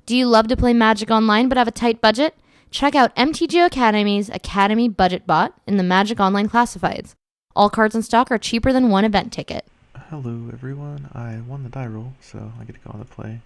Do you love to play Magic Online but have a tight budget? Check out MTGO Academy's Academy Budget Bot in the Magic Online Classifieds. All cards in stock are cheaper than one event ticket. Hello everyone, I won the die roll, so I get to go on the play.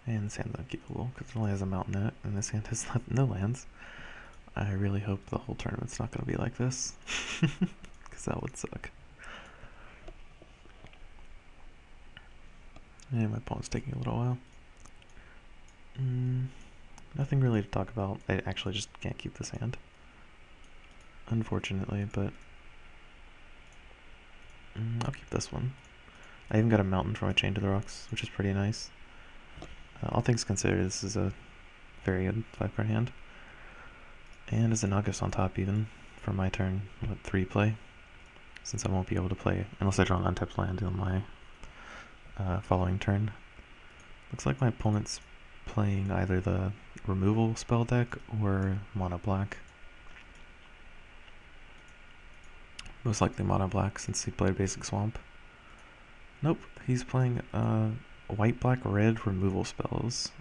And this hand's unkeepable, because it only has a mountain in it, and this hand has no lands. I really hope the whole tournament's not going to be like this, because that would suck. And my opponent's taking a little while. Nothing really to talk about. I actually just can't keep this hand, unfortunately, but I'll keep this one. I even got a mountain for my Chain to the Rocks, which is pretty nice. All things considered, this is a very good 5-card hand. And as an August on top even, for my turn, 3 play, since I won't be able to play, unless I draw an untapped land on my following turn. Looks like my opponent's playing either the removal spell deck or mono black. Most likely mono black since he played basic swamp. Nope, he's playing white, black, red removal spells.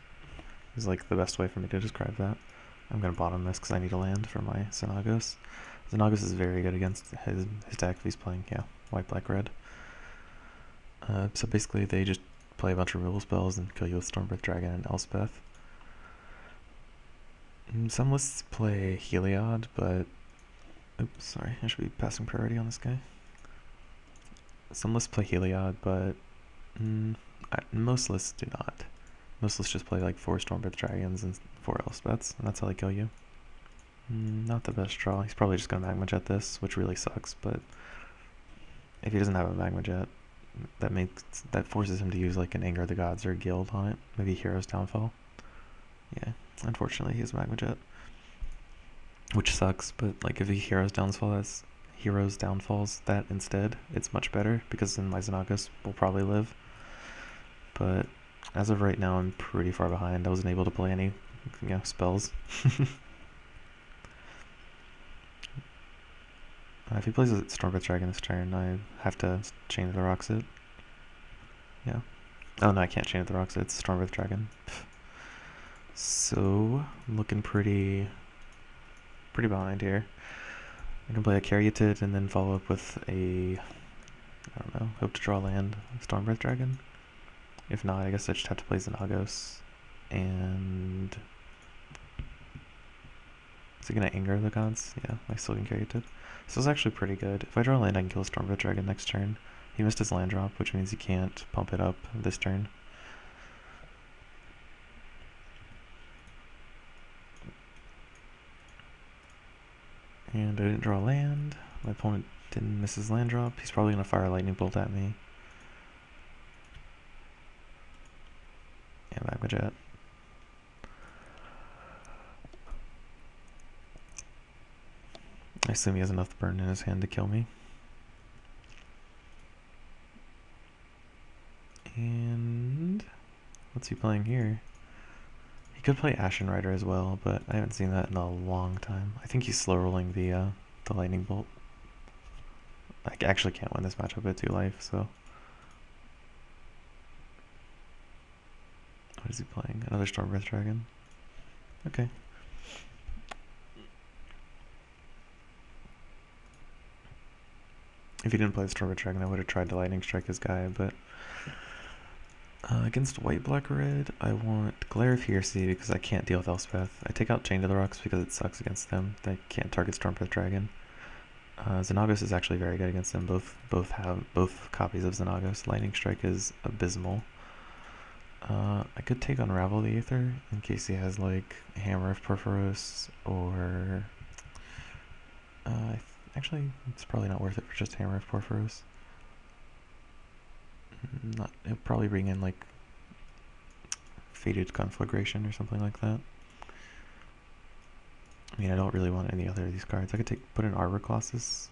Is like the best way for me to describe that. I'm gonna bottom this because I need a land for my Xenagos. Xenagos is very good against his deck if he's playing, yeah, white, black, red. So basically they just play a bunch of removal spells and kill you with Stormbreath Dragon and Elspeth. Some lists play Heliod, but oops, sorry, I should be passing priority on this guy. Some lists play Heliod, but most lists do not. Most lists just play like 4 Stormbreath Dragons and 4 Elspeths, and that's how they kill you. Not the best draw. He's probably just going to Magma Jet this, which really sucks, but if he doesn't have a Magma Jet, that forces him to use like an Anger of the Gods or a Guild on it. Maybe Hero's Downfall. Yeah, unfortunately he has Magma Jet, which sucks, but like if he Hero's Downfalls that instead, it's much better because then my Xenagos will probably live. But as of right now, I'm pretty far behind. I wasn't able to play any, spells. If he plays a Stormbreath Dragon this turn, I have to Chain to the Rocks it. Yeah. Oh no, I can't Chain to the Rocks it. It's Stormbreath Dragon. So, I'm looking pretty behind here. I can play a Caryatid and then follow up with a, I don't know, hope to draw land, Stormbreath Dragon. If not, I guess I just have to play Xenagos. And is he gonna Anger the Gods? Yeah, I still can Caryatid. This is actually pretty good. If I draw land, I can kill a Stormbreath Dragon next turn. He missed his land drop, which means he can't pump it up this turn. And I didn't draw land. My opponent didn't miss his land drop. He's probably going to fire a lightning bolt at me. Yeah, Magma Jet. I assume he has enough burn in his hand to kill me. And what's he playing here? He could play Ashen Rider as well, but I haven't seen that in a long time. I think he's slow rolling the lightning bolt. I actually can't win this matchup at 2 life, so. What is he playing? Another Stormbreath Dragon? Okay. If he didn't play the Stormbreath Dragon, I would have tried to Lightning Strike his guy, but against white, black, red, I want Glare of Heresy because I can't deal with Elspeth. I take out Chain to the Rocks because it sucks against them. They can't target Stormbreath Dragon. Xenagos is actually very good against them. Both have copies of Xenagos. Lightning Strike is abysmal. I could take Unravel the Aether in case he has like Hammer of Porphyros or actually it's probably not worth it for just Hammer of Porphyros. He'll probably bring in like Fated Conflagration or something like that. I mean, I don't really want any other of these cards. I could put in Arbor Colossus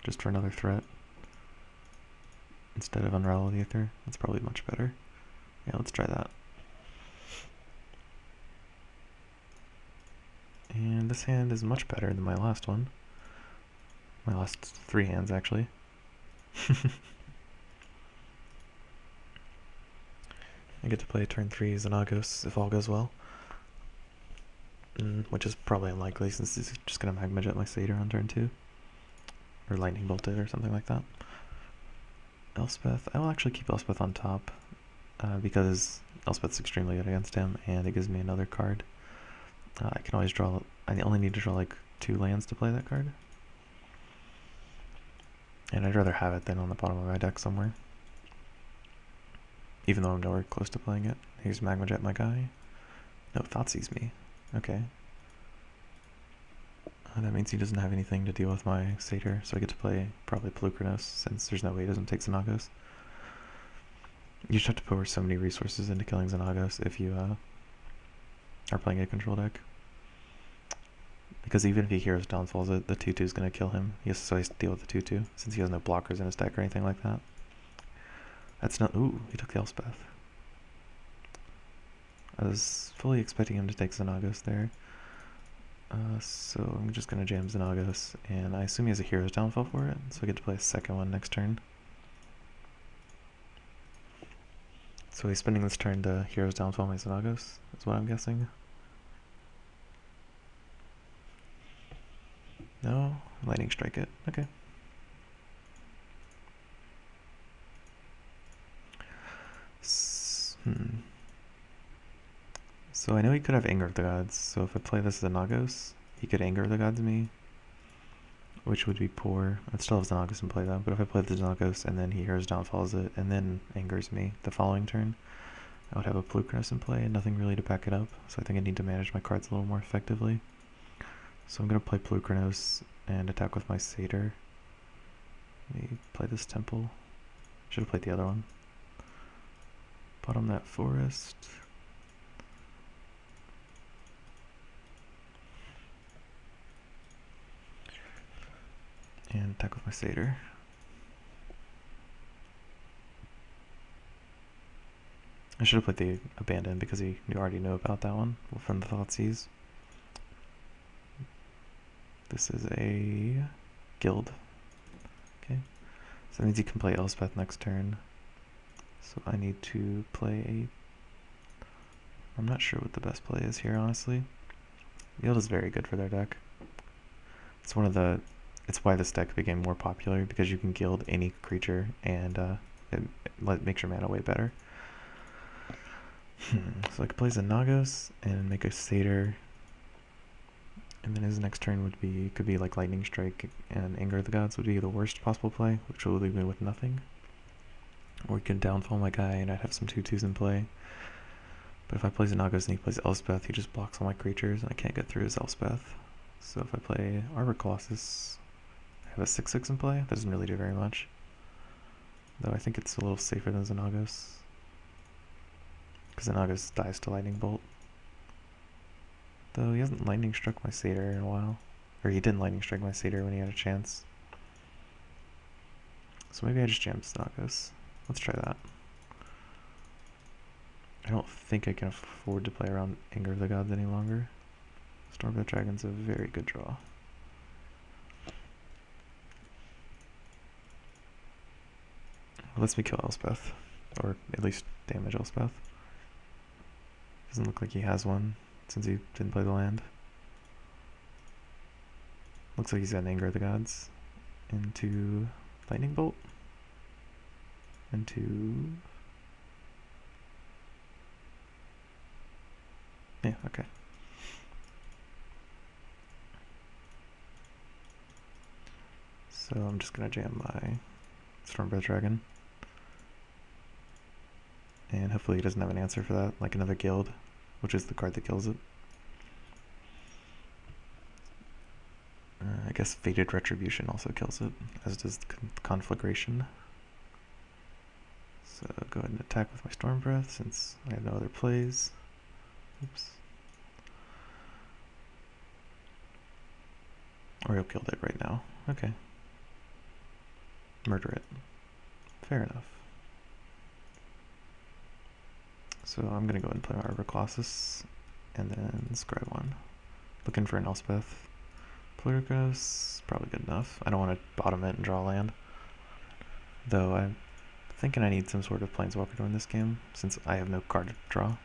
just for another threat instead of Unravel the Aether. That's probably much better. Yeah, let's try that. And this hand is much better than my last one. My last 3 hands, actually. I get to play turn 3 Xenagos if all goes well. which is probably unlikely since he's just going to Magma Jet my Satyr on turn 2. Or Lightning Bolt it or something like that. Elspeth, I will actually keep Elspeth on top because Elspeth's extremely good against him and it gives me another card. I can always draw, I only need to draw like 2 lands to play that card. And I'd rather have it than on the bottom of my deck somewhere. Even though I'm nowhere close to playing it. Here's Magma Jet my guy. No, Thoughtseize me. Okay. That means he doesn't have anything to deal with my Satyr, so I get to play probably Pelucranos, since there's no way he doesn't take Xenagos. You just have to pour so many resources into killing Xenagos if you are playing a control deck. Because even if he Hero's Downfalls it, the 2-2 is going to kill him. So he has to deal with the 2-2, since he has no blockers in his deck or anything like that. That's not... Ooh, he took the Elspeth. I was fully expecting him to take Xenagos there. So I'm just going to jam Xenagos, and I assume he has a Hero's Downfall for it, so I get to play a second one next turn. So he's spending this turn to Hero's Downfall my Xenagos, is what I'm guessing. No? Lightning Strike it. Okay. So I know he could have Anger of the Gods, so if I play this Xenagos, he could Anger of the Gods me, which would be poor. I'd still have Xenagos in play though, but if I play the Xenagos and then he Hero's Downfalls it and then Angers me the following turn, I would have a Pelucranos in play and nothing really to back it up, so I think I need to manage my cards a little more effectively. So I'm going to play Pelucranos and attack with my Satyr. Maybe play this Temple. Should have played the other one. Bottom that Forest. And attack with my Satyr. I should have played the Abandon because you already know about that one from the Thoughtseize. This is a Guild. Okay. So that means you can play Elspeth next turn. So I need to play a... I'm not sure what the best play is here, honestly. Guild is very good for their deck. It's one of the... It's why this deck became more popular, because you can Guild any creature and it makes your mana way better. So I could play Xenagos and make a Satyr. And then his next turn could be like Lightning Strike and Anger of the Gods would be the worst possible play, which will leave me with nothing. Or he can Downfall my guy and I'd have some 2-2s in play. But if I play Xenagos and he plays Elspeth, he just blocks all my creatures and I can't get through his Elspeth. So if I play Arbor Colossus, I have a 6-6 in play. That doesn't really do very much. Though I think it's a little safer than Xenagos. Because Xenagos dies to Lightning Bolt. Though he hasn't Lightning Struck my Satyr in a while. Or he didn't Lightning Strike my Satyr when he had a chance. So maybe I just jam Xenagos. Let's try that. I don't think I can afford to play around Anger of the Gods any longer. Storm of the Dragon's a very good draw. It lets me kill Elspeth. Or at least damage Elspeth. Doesn't look like he has one, since he didn't play the land. Looks like he's got an Anger of the Gods. Into Lightning Bolt. Into... Yeah, okay. So I'm just gonna jam my Stormbreath Dragon. And hopefully he doesn't have an answer for that, like another Guild, which is the card that kills it. I guess Fated Retribution also kills it, as does Conflagration. So go ahead and attack with my Stormbreath, since I have no other plays. Oops. Or he'll kill it right now. Okay. Murder it. Fair enough. So I'm gonna go ahead and play my Arbor Colossus, and then Scribe one. Looking for an Elspeth. Pelucranos, probably good enough. I don't want to bottom it and draw land. Though I'm thinking I need some sort of Planeswalker to win this game, since I have no card to draw.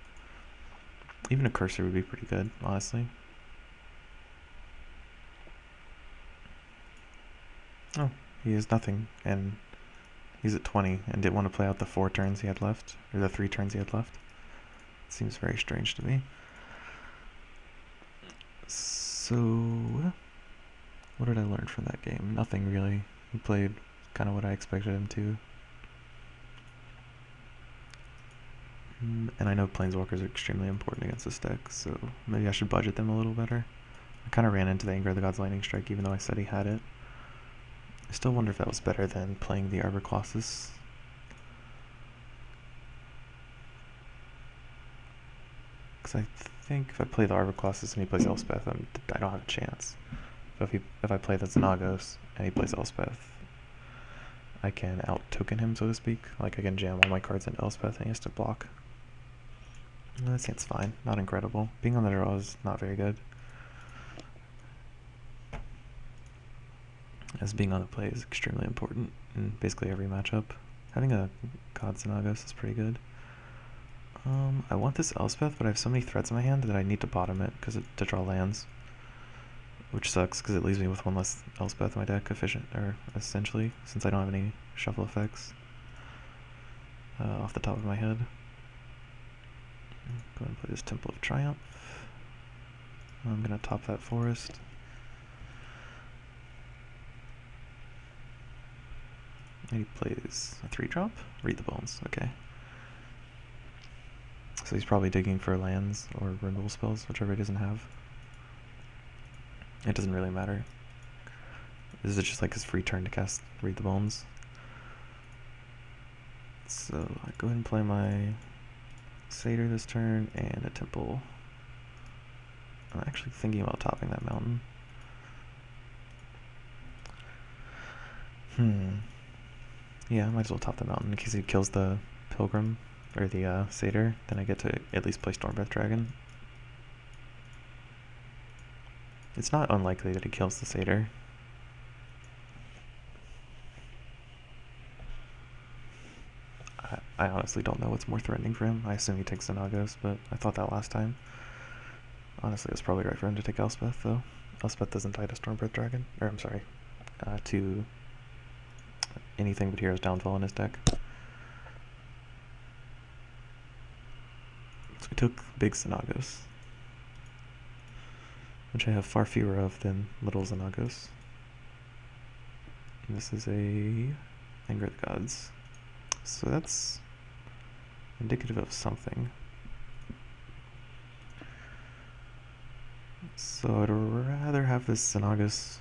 Even a Cursor would be pretty good, honestly. Oh, he has nothing, and he's at 20 and didn't want to play out the 4 turns he had left, or the 3 turns he had left. Seems very strange to me. So, what did I learn from that game? Nothing really. He played kind of what I expected him to. And I know Planeswalkers are extremely important against this deck, so maybe I should budget them a little better. I kind of ran into the Anger of the Gods Lightning Strike even though I said he had it. I still wonder if that was better than playing the Arbor Colossus. Because I think if I play the Arbor Colossus and he plays Elspeth, I don't have a chance. But if I play the Xenagos and he plays Elspeth, I can out-token him, so to speak. Like, I can jam all my cards into Elspeth and he has to block. This hand's fine. Not incredible. Being on the draw is not very good. As being on the play is extremely important in basically every matchup. Having a God Xenagos is pretty good. I want this Elspeth, but I have so many threats in my hand that I need to bottom it to draw lands. Which sucks, because it leaves me with one less Elspeth in my deck, essentially, since I don't have any shuffle effects off the top of my head. Go ahead and play this Temple of Triumph. I'm going to top that Forest. And he plays a 3-drop? Read the Bones, okay. So he's probably digging for lands or removal spells, whichever he doesn't have. It doesn't really matter. This is just like his free turn to cast Read the Bones. So I go ahead and play my Satyr this turn and a Temple. I'm actually thinking about topping that mountain. Yeah, I might as well top the mountain in case he kills the Pilgrim, or the Satyr. Then I get to at least play Stormbreath Dragon. It's not unlikely that he kills the Satyr. I honestly don't know what's more threatening for him. I assume he takes Xenagos, but I thought that last time. Honestly, it's probably right for him to take Elspeth, though. Elspeth doesn't die to Stormbreath Dragon. Or, I'm sorry, to anything but Hero's Downfall in his deck. So we took Big Xenagos, which I have far fewer of than Little Xenagos. And this is a Anger of the Gods. So that's indicative of something. So I'd rather have this Xenagos.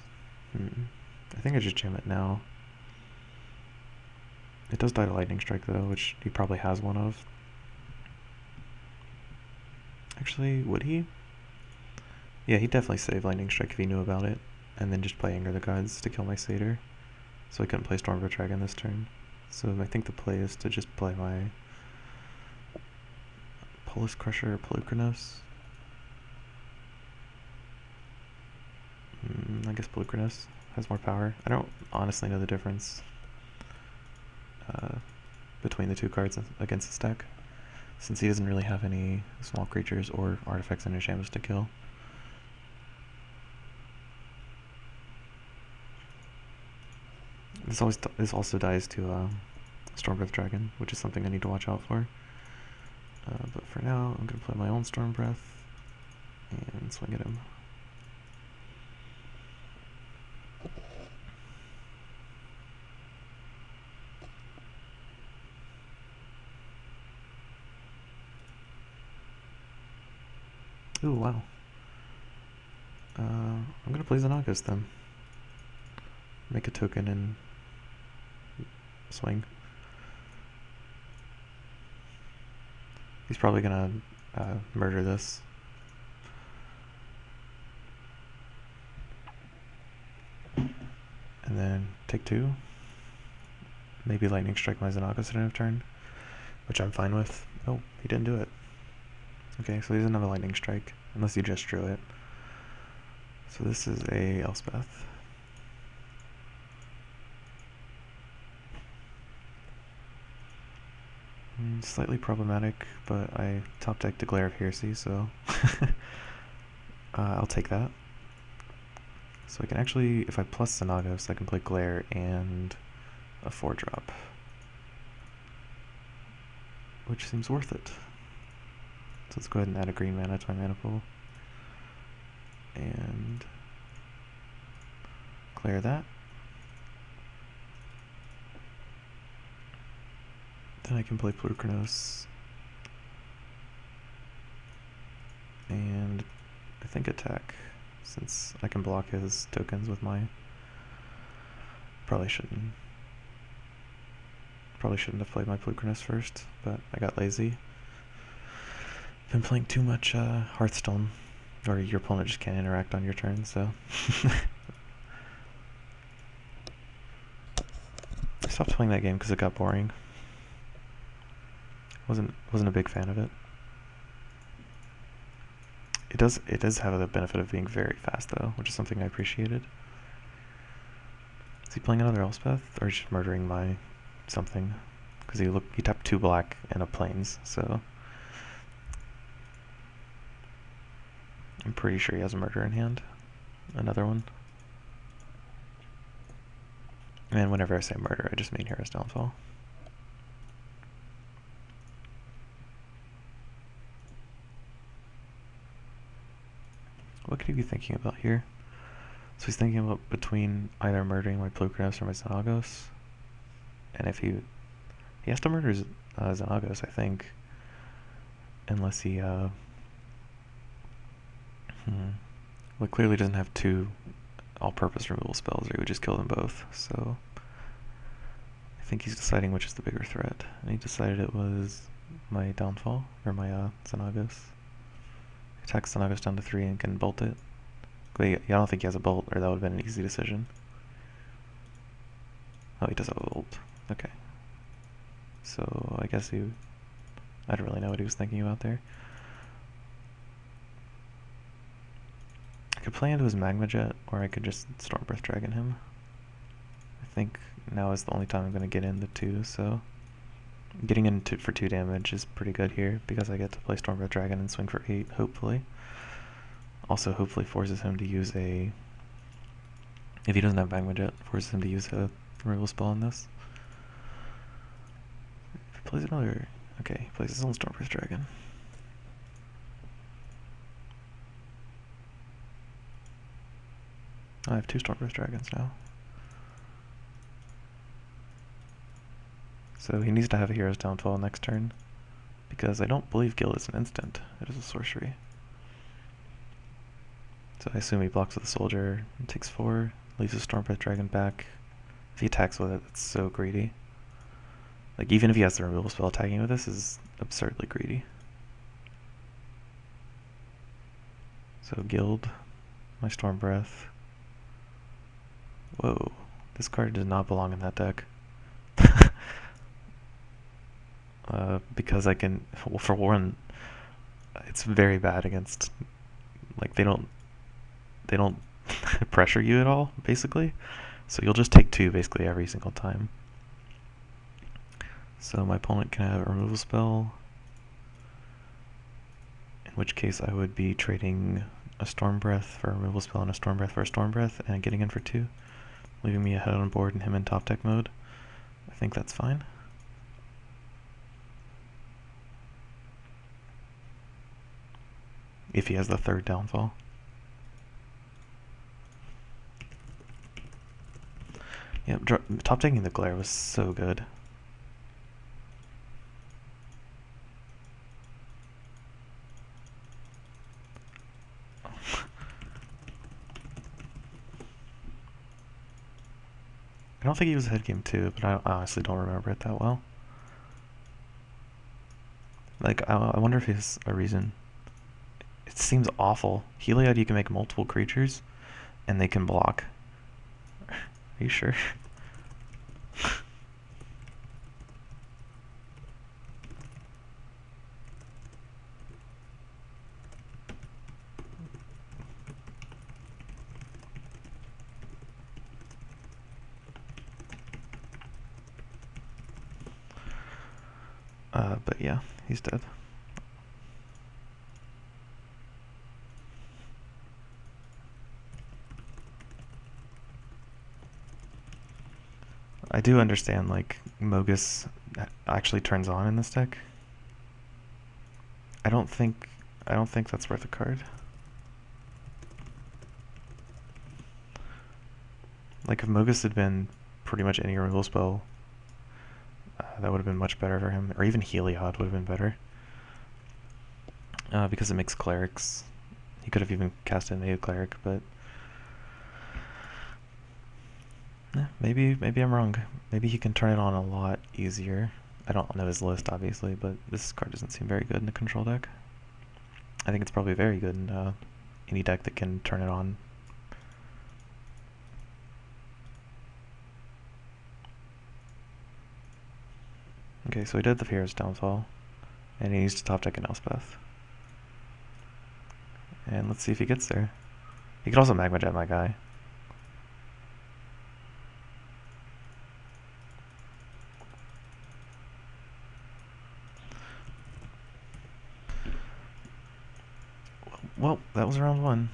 I think I just jam it now. It does die to Lightning Strike though, which he probably has one of. Actually, would he? Yeah, he'd definitely save Lightning Strike if he knew about it, and then just play Anger of the Gods to kill my Satyr. So I couldn't play Stormbreath Dragon this turn. So I think the play is to just play my Polis Crusher or Polukranos. I guess Polukranos has more power. I don't honestly know the difference between the two cards against this deck, since he doesn't really have any small creatures or artifacts and enchantments to kill. This also dies to Stormbreath Dragon, which is something I need to watch out for. But for now, I'm going to play my own Stormbreath and swing at him. Ooh, wow. I'm going to play Xenagos then. Make a token and swing. He's probably gonna murder this. And then take 2. Maybe Lightning Strike my Xenagos at end of turn, which I'm fine with. Oh, he didn't do it. Okay, so he doesn't have a Lightning Strike, unless he just drew it. So this is a Elspeth. Slightly problematic, but I top decked Glare of Heresy, so I'll take that. So I can actually, if I plus Xenagos, I can play Glare and a 4-drop. Which seems worth it. So let's go ahead and add a green mana to my mana pool. And clear that. Then I can play Plurkranos. And I think attack, since I can block his tokens with my... Probably shouldn't have played my Plurkranos first, but I got lazy. Been playing too much Hearthstone, or your opponent just can't interact on your turn, so... I stopped playing that game because it got boring. Wasn't a big fan of it. It does have the benefit of being very fast though, which is something I appreciated. Is he playing another Elspeth, or is he just murdering my something? Because he tapped 2 black and a plains, so I'm pretty sure he has a murder in hand. Another one. And whenever I say murder, I just mean Hero's Downfall. What could he be thinking about here? So he's thinking about between either murdering my Plurkranos or my Xenagos. And if he has to murder Xenagos, I think. Unless he, well, clearly doesn't have 2 all-purpose removal spells, or he would just kill them both. So I think he's deciding which is the bigger threat. And he decided it was my Downfall, or my Xenagos. Attacks Xenagos down to 3 and can bolt it. Wait, I don't think he has a bolt, or that would have been an easy decision. Oh, he does have a bolt. Okay. So I guess I don't really know what he was thinking about there. I could play into his Magma Jet, or I could just Stormbreath Dragon him. I think now is the only time I'm going to get in the 2, so getting in for 2 damage is pretty good here, because I get to play Stormbreath Dragon and swing for 8, hopefully. Also, hopefully forces him to use a... If he doesn't have Magma Jet, forces him to use a removal spell on this. If he plays another... Okay, he plays his own Stormbreath Dragon. I have 2 Stormbreath Dragons now. So he needs to have a Hero's Downfall next turn, because I don't believe Guild is an instant. It is a sorcery. So I assume he blocks with a soldier, and takes 4, leaves his Stormbreath Dragon back. If he attacks with it, it's so greedy. Like, even if he has the removal spell, attacking with this is absurdly greedy. So Guild, my Stormbreath. Whoa, this card does not belong in that deck. Because I can, well, for one, it's very bad against, like, they don't pressure you at all, basically. So you'll just take 2 basically every single time. So my opponent can have a removal spell, in which case I would be trading a Stormbreath for a removal spell and a Stormbreath for a Stormbreath, and getting in for 2, leaving me ahead on board and him in top deck mode. I think that's fine. If he has the 3rd Downfall. Yeah, top decking the Glare was so good. I don't think he was head game 2, but I honestly don't remember it that well. Like, I wonder if he has a reason. It seems awful. Heliod, you can make multiple creatures, and they can block. Are you sure? But yeah, he's dead. I do understand, like, Mogus actually turns on in this deck. I don't think that's worth a card. Like, if Mogus had been pretty much any removal spell, that would have been much better for him. Or even Heliod would have been better. Because it makes clerics. He could have even cast a native cleric, but maybe I'm wrong. Maybe he can turn it on a lot easier. I don't know his list, obviously, but this card doesn't seem very good in the control deck. I think it's probably very good in any deck that can turn it on. Okay, so he did the Theros downfall, and he needs to top deck an Elspeth. And let's see if he gets there. He could also Magma Jet my guy. Well, that was round 1.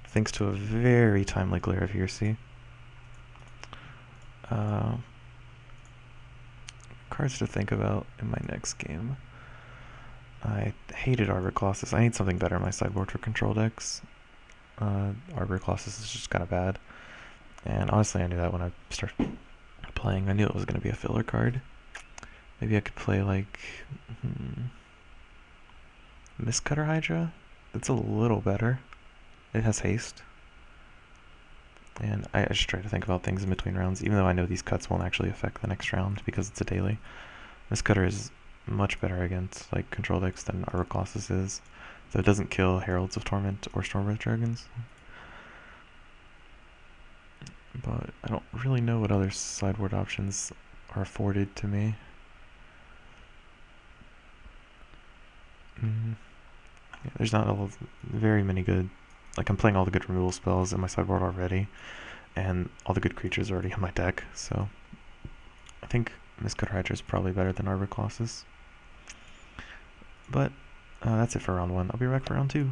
Thanks to a very timely Glare of Heresy. Cards to think about in my next game. I hated Arbor Colossus. I need something better in my sideboard for control decks. Arbor Colossus is just kind of bad. And honestly, I knew that when I started playing. I knew it was going to be a filler card. Maybe I could play, like, Mistcutter Hydra? It's a little better. It has haste. And I just try to think about things in between rounds, even though I know these cuts won't actually affect the next round because it's a daily. Mistcutter is much better against, like, control decks than Arbor Colossus is, so it doesn't kill Heralds of Torment or Stormbreath Dragons. But I don't really know what other sideboard options are afforded to me. Yeah, there's not very many good. Like, I'm playing all the good removal spells in my sideboard already, and all the good creatures are already in my deck, so I think Mistcutter Hydra is probably better than Arbor Colossus. But that's it for round 1. I'll be back for round 2.